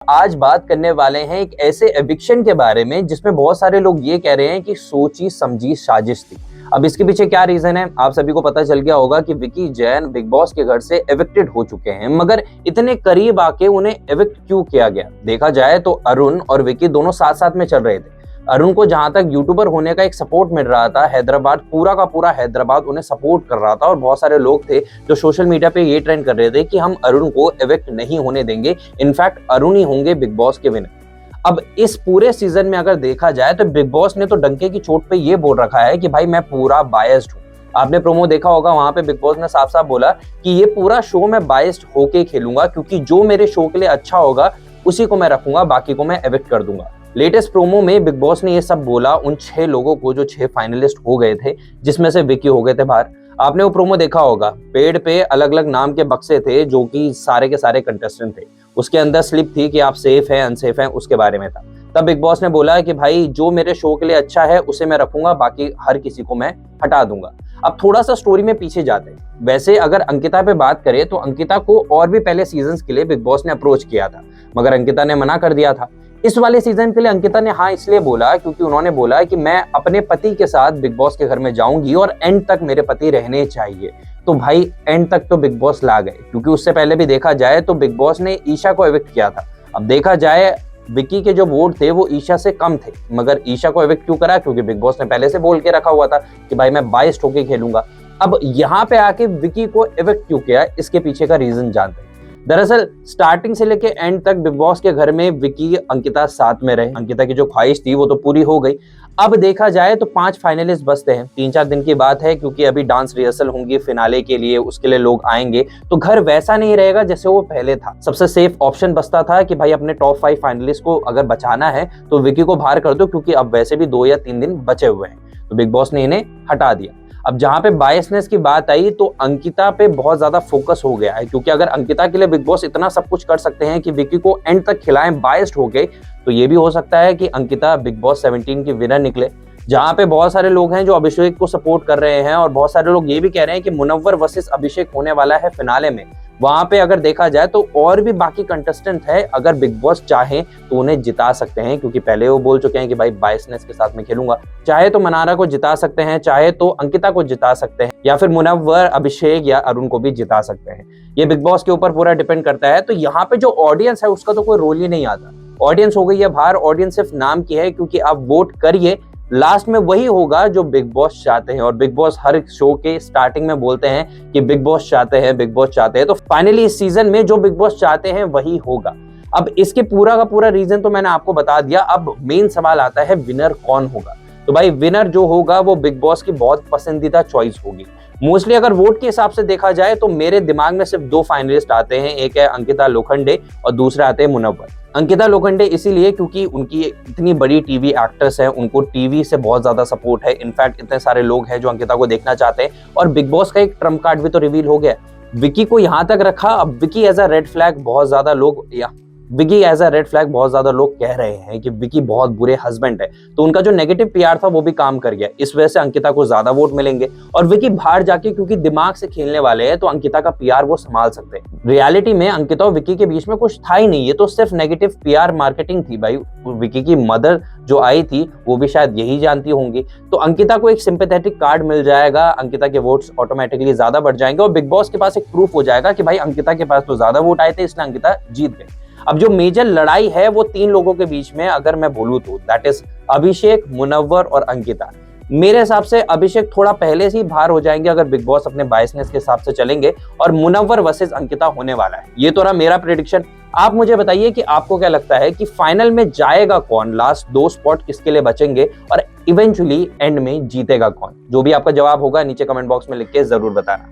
आज बात करने वाले हैं एक ऐसे एविक्शन के बारे में जिसमें बहुत सारे लोग ये कह रहे हैं कि सोची समझी साजिश थी। अब इसके पीछे क्या रीजन है, आप सभी को पता चल गया होगा कि विकी जैन बिग बॉस के घर से एविक्टेड हो चुके हैं, मगर इतने करीब आके उन्हें एविक्ट क्यों किया गया? देखा जाए तो अरुण और विकी दोनों साथ साथ में चल रहे थे। अरुण को जहां तक यूट्यूबर होने का एक सपोर्ट मिल रहा था, हैदराबाद पूरा का पूरा हैदराबाद उन्हें सपोर्ट कर रहा था और बहुत सारे लोग थे जो सोशल मीडिया पे ये ट्रेंड कर रहे थे कि हम अरुण को एविक्ट नहीं होने देंगे, इनफैक्ट अरुण ही होंगे बिग बॉस के विनर। अब इस पूरे सीजन में अगर देखा जाए तो बिग बॉस ने तो डंके की चोट पे ये बोल रखा है कि भाई मैं पूरा बायस्ड हूँ। आपने प्रोमो देखा होगा, वहां पे बिग बॉस ने साफ साफ बोला कि ये पूरा शो मैं बायस्ड होके खेलूंगा, क्योंकि जो मेरे शो के लिए अच्छा होगा उसी को मैं रखूंगा, बाकी को मैं एविक्ट कर दूंगा। लेटेस्ट प्रोमो में बिग बॉस ने ये सब बोला उन 6 लोगों को जो 6 फाइनलिस्ट हो गए थे, जिसमें से विकी हो गए थे बाहर। आपने वो प्रोमो देखा होगा, पेड़ पे अलग अलग नाम के बक्से थे जो कि सारे के सारे कंटेस्टेंट थे, उसके अंदर स्लिप थी कि आप सेफ हैं अनसेफ हैं, उसके बारे में था। तब बिग बॉस ने बोला कि भाई जो मेरे शो के लिए अच्छा है उसे मैं रखूंगा, बाकी हर किसी को मैं हटा दूंगा। अब थोड़ा सा स्टोरी में पीछे जाते हैं। वैसे अगर अंकिता पे बात करें तो अंकिता को और भी पहले सीजन्स के लिए बिग बॉस ने अप्रोच किया था, मगर अंकिता ने मना कर दिया था। इस वाले सीजन के लिए अंकिता ने हाँ इसलिए बोला क्योंकि उन्होंने बोला कि मैं अपने पति के साथ बिग बॉस के घर में जाऊंगी और एंड तक मेरे पति रहने चाहिए। तो भाई एंड तक तो बिग बॉस ला गए, क्योंकि उससे पहले भी देखा जाए तो बिग बॉस ने ईशा को एविक्ट किया था। अब देखा जाए विकी के जो वोट थे वो ईशा से कम थे, मगर ईशा को एविक्ट क्यों करा? क्योंकि बिग बॉस ने पहले से बोल के रखा हुआ था कि भाई मैं बायस्ड होके खेलूंगा। अब यहाँ पे आके विकी को एविक्ट क्यों किया, इसके पीछे का रीजन जानते हैं। दरअसल स्टार्टिंग से लेके एंड तक बिग बॉस के घर में विकी अंकिता साथ में रहे। अंकिता की जो ख्वाहिश थी वो तो पूरी हो गई। अब देखा जाए तो 5 फाइनलिस्ट बचते हैं। 3-4 दिन की बात है, क्योंकि अभी डांस रिहर्सल होंगी फिनाले के लिए, उसके लिए लोग आएंगे, तो घर वैसा नहीं रहेगा जैसे वो पहले था। सबसे सेफ ऑप्शन बचता था कि भाई अपने टॉप 5 फाइनलिस्ट को अगर बचाना है तो विकी को बाहर कर दो, क्योंकि अब वैसे भी 2 या 3 दिन बचे हुए हैं। तो बिग बॉस ने इन्हें हटा दिया। अब जहां पे बायसनेस की बात आई तो अंकिता पे बहुत ज्यादा फोकस हो गया है, क्योंकि अगर अंकिता के लिए बिग बॉस इतना सब कुछ कर सकते हैं कि विकी को एंड तक खिलाएं बायस्ड हो गए, तो ये भी हो सकता है कि अंकिता बिग बॉस 17 की विनर निकले। जहां पे बहुत सारे लोग हैं जो अभिषेक को सपोर्ट कर रहे हैं और बहुत सारे लोग ये भी कह रहे हैं कि मुनव्वर वर्सेस अभिषेक होने वाला है फिनाले में। वहां पे अगर देखा जाए तो और भी बाकी कंटेस्टेंट है, अगर बिग बॉस चाहे तो उन्हें जिता सकते हैं, क्योंकि पहले वो बोल चुके हैं कि भाई बायसनेस के साथ में खेलूंगा। चाहे तो मनारा को जिता सकते हैं, चाहे तो अंकिता को जिता सकते हैं, या फिर मुनव्वर, अभिषेक या अरुण को भी जिता सकते हैं। ये बिग बॉस के ऊपर पूरा डिपेंड करता है। तो यहाँ पे जो ऑडियंस है उसका तो कोई रोल ही नहीं आता। ऑडियंस हो गई है बाहर, ऑडियंस सिर्फ नाम की है, क्योंकि आप वोट करिए, लास्ट में वही होगा जो बिग बॉस चाहते हैं। और बिग बॉस हर शो के स्टार्टिंग में बोलते हैं कि बिग बॉस चाहते हैं, बिग बॉस चाहते हैं, तो फाइनली इस सीजन में जो बिग बॉस चाहते हैं वही होगा। अब इसके पूरा का पूरा रीजन तो मैंने आपको बता दिया। अब मेन सवाल आता है विनर कौन होगा। तो भाई विनर जो होगा वो बिग बॉस की बहुत पसंदीदा चॉइस होगी। मोस्टली अगर वोट के हिसाब से देखा जाए तो मेरे दिमाग में सिर्फ 2 फाइनलिस्ट आते हैं, एक है अंकिता लोखंडे और दूसरे आते हैं मुनव्वर। अंकिता लोखंडे इसीलिए क्योंकि उनकी इतनी बड़ी टीवी एक्ट्रेस है, उनको टीवी से बहुत ज्यादा सपोर्ट है। इनफैक्ट इतने सारे लोग हैं जो अंकिता को देखना चाहते हैं, और बिग बॉस का एक ट्रम्प कार्ड भी तो रिवील हो गया। विकी को यहाँ तक रखा। अब Vicky as a red flag बहुत ज्यादा लोग कह रहे हैं कि विकी बहुत बुरे हस्बैंड है, तो उनका जो नेगेटिव पीआर था वो भी काम कर गया। इस वजह से अंकिता को ज्यादा वोट मिलेंगे, और विकी बाहर जाके क्योंकि दिमाग से खेलने वाले हैं तो अंकिता का पीआर वो संभाल सकते हैं। रियलिटी में अंकिता और विकी के बीच में कुछ था ही नहीं, ये तो सिर्फ नेगेटिव पीआर मार्केटिंग थी भाई। विकी की मदर जो आई थी वो भी शायद यही जानती होंगी, तो अंकिता को एक सिंपैथेटिक कार्ड मिल जाएगा, अंकिता के वोट्स ऑटोमेटिकली ज्यादा बढ़ जाएंगे, और बिग बॉस के पास एक प्रूफ हो जाएगा कि भाई अंकिता के पास तो ज्यादा वोट आए थे, इसलिए अंकिता जीत गई। अब जो मेजर लड़ाई है वो 3 लोगों के बीच में अगर मैं बोलूं तो दैट इज अभिषेक, मुनव्वर और अंकिता। मेरे हिसाब से अभिषेक थोड़ा पहले से ही बाहर हो जाएंगे अगर बिग बॉस अपने बायसनेस के हिसाब से चलेंगे, और मुनव्वर वर्सेस अंकिता होने वाला है। ये तो रहा मेरा प्रेडिक्शन। आप मुझे बताइए कि आपको क्या लगता है कि फाइनल में जाएगा कौन, लास्ट 2 स्पॉट किसके लिए बचेंगे, और इवेंचुअली एंड में जीतेगा कौन? जो भी आपका जवाब होगा नीचे कमेंट बॉक्स में लिख के जरूर बताना।